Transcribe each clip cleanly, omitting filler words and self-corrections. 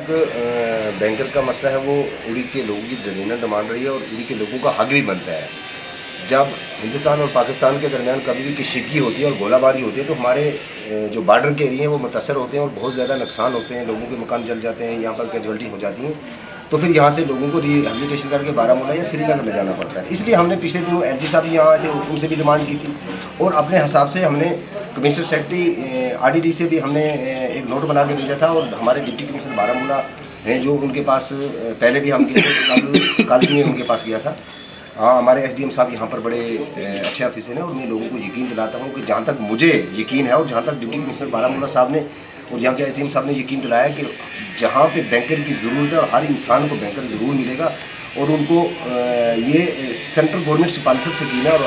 तक बैंकर का मसला है वो उड़ी के लोगों की दलीलें मान रही है और उड़ी के लोगों का हक भी बनता है। जब हिंदुस्तान और पाकिस्तान के दरमियान कभी भी कशीदगी होती है और गोलाबारी होती है तो हमारे जो बॉर्डर के एरिए हैं वो मुतासर होते हैं और बहुत ज़्यादा नुकसान होते हैं, लोगों के मकान जल जाते हैं, यहाँ पर कैजुअल्टी हो जाती हैं। तो फिर यहाँ से लोगों को रिहेबिलिटेशन करके बारामूला या श्रीनगर ले जाना पड़ता है। इसलिए हमने पिछले दिनों एलजी साहब यहाँ आए थे, उनसे भी डिमांड की थी और अपने हिसाब से हमने कमिश्नर सेक्रेटरी आरडीडी से भी हमने एक नोट बना के भेजा था और हमारे डिप्टी कमिश्नर बारामूला हैं जो उनके पास पहले भी हम गए थे, कल भी उनके पास गया था। हाँ, हमारे एसडीएम साहब यहाँ पर बड़े अच्छे ऑफिसर हैं और मैं लोगों को यकीन दिलाता हूँ कि जहाँ तक मुझे यकीन है और जहाँ तक डिप्टी कमिश्नर बारामूला साहब ने और यहाँ के एसडीएम साहब ने यकीन दिलाया कि जहाँ पे बैंकर की ज़रूरत है और हर इंसान को बैंकर ज़रूर मिलेगा और उनको ये सेंट्रल गवर्नमेंट स्पॉन्सर स्कीम है। और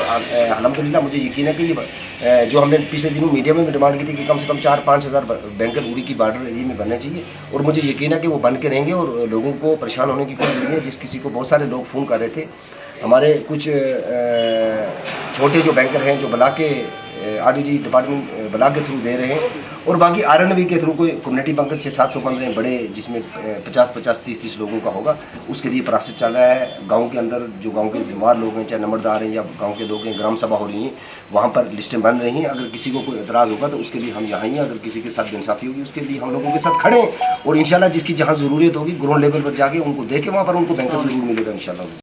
अल्हम्दुलिल्लाह मुझे यकीन है कि ये जो हमने पिछले दिनों मीडिया में भी डिमांड की थी कि कम से कम 4-5 हज़ार बैंकर उड़ी की बॉर्डर एरिया में बनने चाहिए और मुझे यकीन है कि वो बन के रहेंगे और लोगों को परेशान होने की कोई जरूरत नहीं है। जिस किसी को बहुत सारे लोग फ़ोन कर रहे थे, हमारे कुछ छोटे जो बैंकर हैं जो ब्लॉक के आरडीडी डिपार्टमेंट ब्लॉक के थ्रू दे रहे हैं और बाकी आरएनबी के थ्रू कोई कम्युनिटी बैंक 600-715 बड़े जिसमें 50-50 30-30 लोगों का होगा, उसके लिए प्रोसेस चल रहा है। गांव के अंदर जो गांव के जिम्मेदार लोग हैं, चाहे नंबरदार हैं या गांव के लोग हैं, ग्राम सभा हो रही हैं, वहाँ पर लिस्टें बन रही हैं। अगर किसी को कोई एतराज़ होगा तो उसके लिए हम यहाँ ही हैं। अगर किसी के साथ बेइंसाफ़ी होगी उसके लिए हम लोगों के साथ खड़े हैं और इंशाल्लाह जिसकी जहाँ ज़रूरत होगी ग्राउंड लेवल पर जाके उनको दे के वहाँ पर उनको बैंकर ज़रूर मिलेगा इंशाल्लाह।